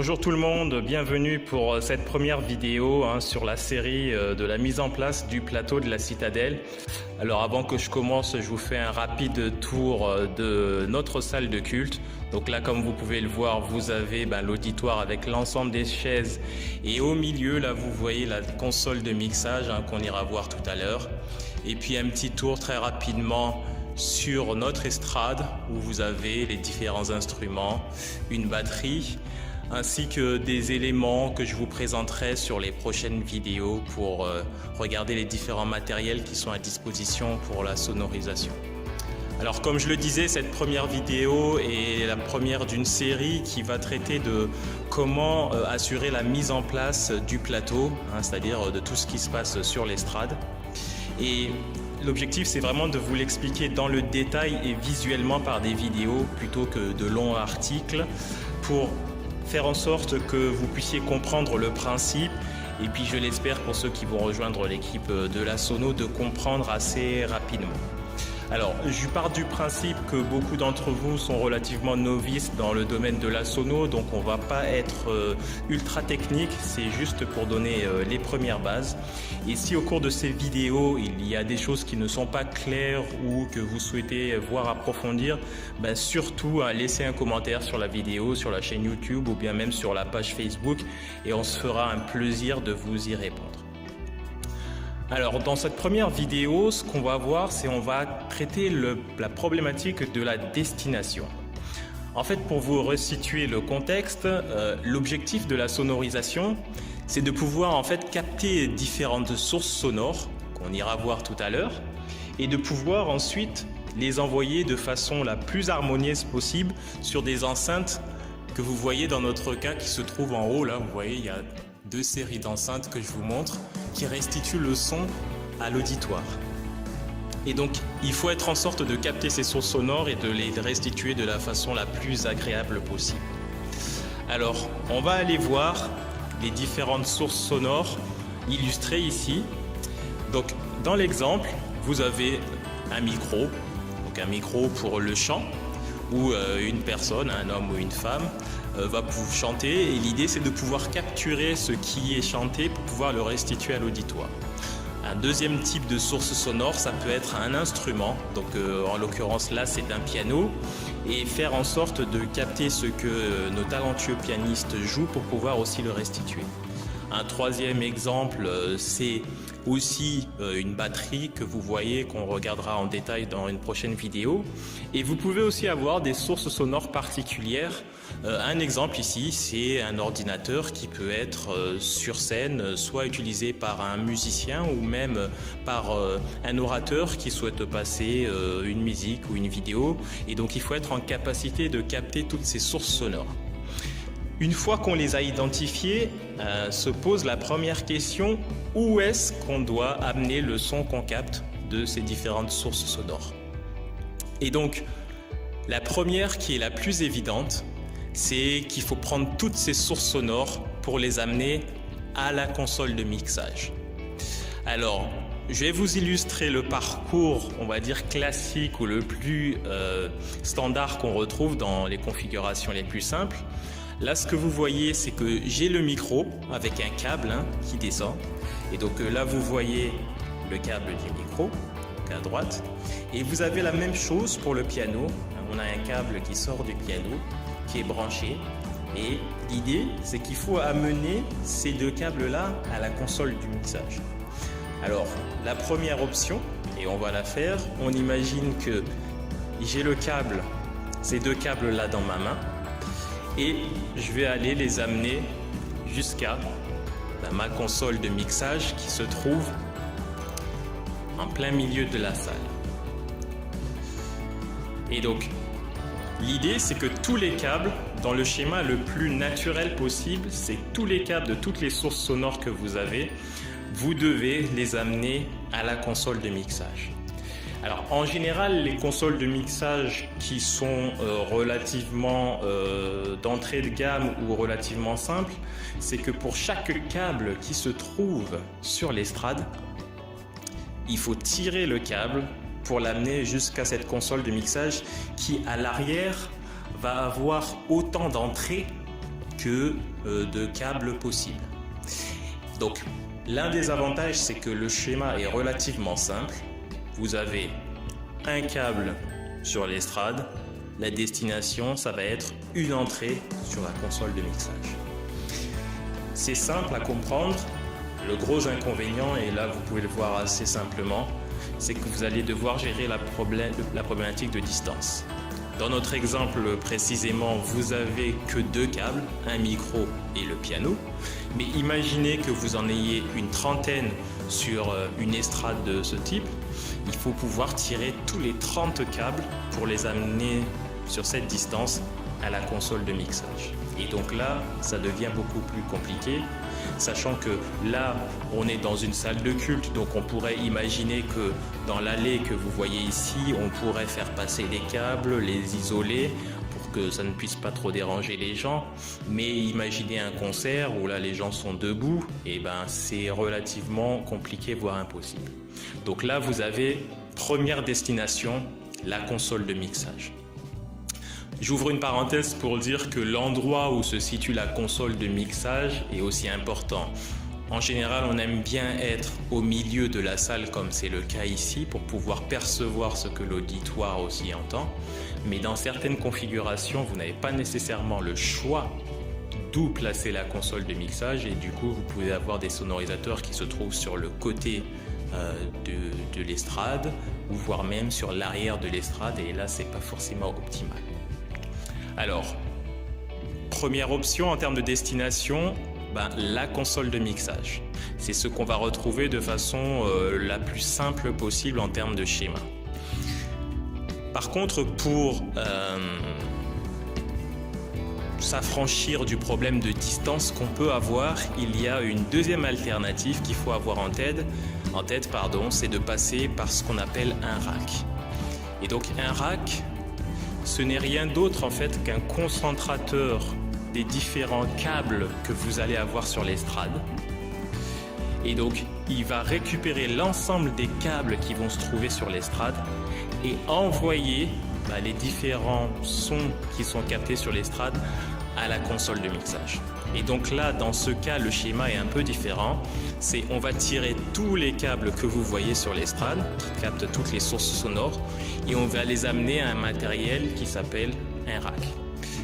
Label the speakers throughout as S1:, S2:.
S1: Bonjour tout le monde, bienvenue pour cette première vidéo sur la série de la mise en place du plateau de la Citadelle. Alors avant que je commence, je vous fais un rapide tour de notre salle de culte. Donc là, comme vous pouvez le voir, vous avez l'auditoire avec l'ensemble des chaises et au milieu, là, vous voyez la console de mixage qu'on ira voir tout à l'heure. Et puis un petit tour très rapidement sur notre estrade où vous avez les différents instruments, une batterie, ainsi que des éléments que je vous présenterai sur les prochaines vidéos pour regarder les différents matériels qui sont à disposition pour la sonorisation. Alors comme je le disais, cette première vidéo est la première d'une série qui va traiter de comment assurer la mise en place du plateau, c'est-à-dire de tout ce qui se passe sur l'estrade. Et l'objectif, c'est vraiment de vous l'expliquer dans le détail et visuellement par des vidéos plutôt que de longs articles pour faire en sorte que vous puissiez comprendre le principe et puis je l'espère pour ceux qui vont rejoindre l'équipe de la Sono de comprendre assez rapidement. Alors, je pars du principe que beaucoup d'entre vous sont relativement novices dans le domaine de la sono, donc on va pas être ultra technique, c'est juste pour donner les premières bases. Et si au cours de ces vidéos, il y a des choses qui ne sont pas claires ou que vous souhaitez voir approfondir, surtout laissez un commentaire sur la vidéo, sur la chaîne YouTube ou bien même sur la page Facebook et on se fera un plaisir de vous y répondre. Alors dans cette première vidéo, ce qu'on va voir, c'est on va traiter la problématique de la destination. En fait, pour vous resituer le contexte, l'objectif de la sonorisation, c'est de pouvoir en fait capter différentes sources sonores qu'on ira voir tout à l'heure et de pouvoir ensuite les envoyer de façon la plus harmonieuse possible sur des enceintes que vous voyez dans notre cas qui se trouvent en haut. Là, vous voyez, il y a deux séries d'enceintes que je vous montre qui restituent le son à l'auditoire. Et donc, il faut être en sorte de capter ces sources sonores et de les restituer de la façon la plus agréable possible. Alors, on va aller voir les différentes sources sonores illustrées ici. Donc, dans l'exemple, vous avez un micro, donc un micro pour le chant, où une personne, un homme ou une femme, va vous chanter et l'idée c'est de pouvoir capturer ce qui est chanté pour pouvoir le restituer à l'auditoire. Un deuxième type de source sonore, ça peut être un instrument, donc en l'occurrence là c'est un piano, et faire en sorte de capter ce que nos talentueux pianistes jouent pour pouvoir aussi le restituer. Un troisième exemple, c'est aussi une batterie que vous voyez, qu'on regardera en détail dans une prochaine vidéo. Et vous pouvez aussi avoir des sources sonores particulières. Un exemple ici, c'est un ordinateur qui peut être sur scène, soit utilisé par un musicien ou même par un orateur qui souhaite passer une musique ou une vidéo. Et donc il faut être en capacité de capter toutes ces sources sonores. Une fois qu'on les a identifiées, se pose la première question, où est-ce qu'on doit amener le son qu'on capte de ces différentes sources sonores? Et donc, la première qui est la plus évidente, c'est qu'il faut prendre toutes ces sources sonores pour les amener à la console de mixage. Alors, je vais vous illustrer le parcours, on va dire classique ou le plus standard qu'on retrouve dans les configurations les plus simples. Là, ce que vous voyez, c'est que j'ai le micro avec un câble qui descend. Et donc là, vous voyez le câble du micro, donc à droite. Et vous avez la même chose pour le piano. On a un câble qui sort du piano, qui est branché. Et l'idée, c'est qu'il faut amener ces deux câbles-là à la console du mixage. Alors, la première option, et on va la faire, on imagine que j'ai le câble, ces deux câbles-là dans ma main. Et je vais aller les amener jusqu'à ma console de mixage qui se trouve en plein milieu de la salle. Et donc, l'idée c'est que tous les câbles, dans le schéma le plus naturel possible, c'est tous les câbles de toutes les sources sonores que vous avez, vous devez les amener à la console de mixage. Alors en général, les consoles de mixage qui sont relativement d'entrée de gamme ou relativement simples, c'est que pour chaque câble qui se trouve sur l'estrade, il faut tirer le câble pour l'amener jusqu'à cette console de mixage qui à l'arrière va avoir autant d'entrées que de câbles possibles. Donc, l'un des avantages, c'est que le schéma est relativement simple. Vous avez un câble sur l'estrade. La destination, ça va être une entrée sur la console de mixage. C'est simple à comprendre. Le gros inconvénient, et là vous pouvez le voir assez simplement, c'est que vous allez devoir gérer la problématique de distance. Dans notre exemple précisément, vous avez que deux câbles, un micro et le piano. Mais imaginez que vous en ayez une trentaine sur une estrade de ce type. Il faut pouvoir tirer tous les 30 câbles pour les amener sur cette distance à la console de mixage. Et donc là, ça devient beaucoup plus compliqué, sachant que là, on est dans une salle de culte, donc on pourrait imaginer que dans l'allée que vous voyez ici, on pourrait faire passer les câbles, les isoler, pour que ça ne puisse pas trop déranger les gens. Mais imaginez un concert où là, les gens sont debout, et ben c'est relativement compliqué, voire impossible. Donc là, vous avez première destination, la console de mixage. J'ouvre une parenthèse pour dire que l'endroit où se situe la console de mixage est aussi important. En général, on aime bien être au milieu de la salle comme c'est le cas ici pour pouvoir percevoir ce que l'auditoire aussi entend. Mais dans certaines configurations, vous n'avez pas nécessairement le choix d'où placer la console de mixage et du coup, vous pouvez avoir des sonorisateurs qui se trouvent sur le côté de l'estrade ou voire même sur l'arrière de l'estrade et là, c'est pas forcément optimal. Alors, première option en termes de destination, la console de mixage. C'est ce qu'on va retrouver de façon la plus simple possible en termes de schéma. Par contre, pour s'affranchir du problème de distance qu'on peut avoir, il y a une deuxième alternative qu'il faut avoir en tête, c'est de passer par ce qu'on appelle un rack. Et donc un rack, ce n'est rien d'autre en fait qu'un concentrateur des différents câbles que vous allez avoir sur l'estrade. Et donc, il va récupérer l'ensemble des câbles qui vont se trouver sur l'estrade et envoyer les différents sons qui sont captés sur l'estrade à la console de mixage. Et donc là, dans ce cas, le schéma est un peu différent. C'est on va tirer tous les câbles que vous voyez sur l'estrade, qui captent toutes les sources sonores, et on va les amener à un matériel qui s'appelle un rack.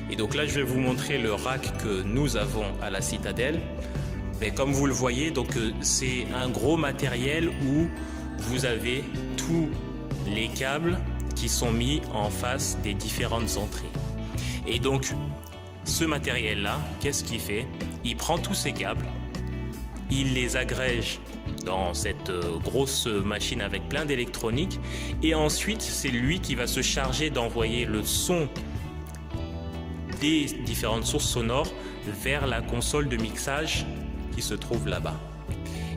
S1: Et donc là, je vais vous montrer le rack que nous avons à la Citadelle. Et comme vous le voyez, donc c'est un gros matériel où vous avez tous les câbles qui sont mis en face des différentes entrées. Et donc, ce matériel-là, qu'est-ce qu'il fait? Il prend tous ces câbles, il les agrège dans cette grosse machine avec plein d'électronique et ensuite, c'est lui qui va se charger d'envoyer le son des différentes sources sonores vers la console de mixage qui se trouve là-bas.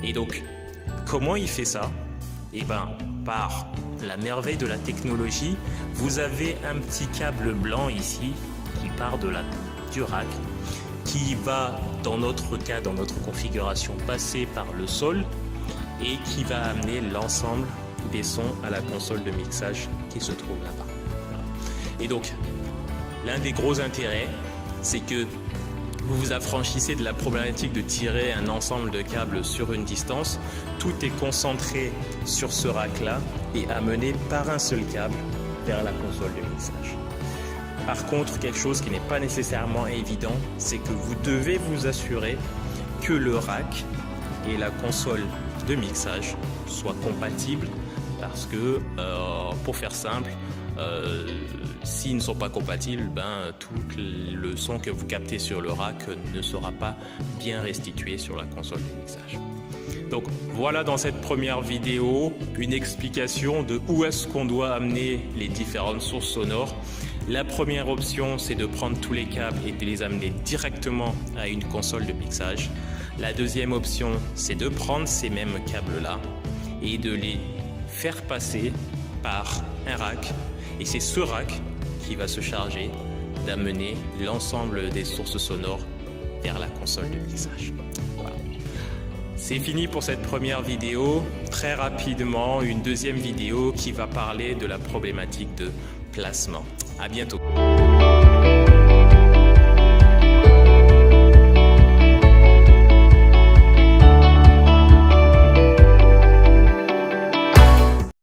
S1: Et donc, comment il fait ça? Eh bien, par la merveille de la technologie, vous avez un petit câble blanc ici qui part du rack, qui va, dans notre cas, dans notre configuration, passer par le sol et qui va amener l'ensemble des sons à la console de mixage qui se trouve là-bas. Et donc, l'un des gros intérêts, c'est que vous vous affranchissez de la problématique de tirer un ensemble de câbles sur une distance. Tout est concentré sur ce rack-là et amené par un seul câble vers la console de mixage. Par contre, quelque chose qui n'est pas nécessairement évident, c'est que vous devez vous assurer que le rack et la console de mixage soient compatibles parce que, pour faire simple, s'ils ne sont pas compatibles, tout le son que vous captez sur le rack ne sera pas bien restitué sur la console de mixage. Donc voilà dans cette première vidéo une explication de où est-ce qu'on doit amener les différentes sources sonores. La première option, c'est de prendre tous les câbles et de les amener directement à une console de mixage. La deuxième option, c'est de prendre ces mêmes câbles-là et de les faire passer par un rack. Et c'est ce rack qui va se charger d'amener l'ensemble des sources sonores vers la console de mixage. Voilà. C'est fini pour cette première vidéo. Très rapidement, une deuxième vidéo qui va parler de la problématique de placement. À bientôt.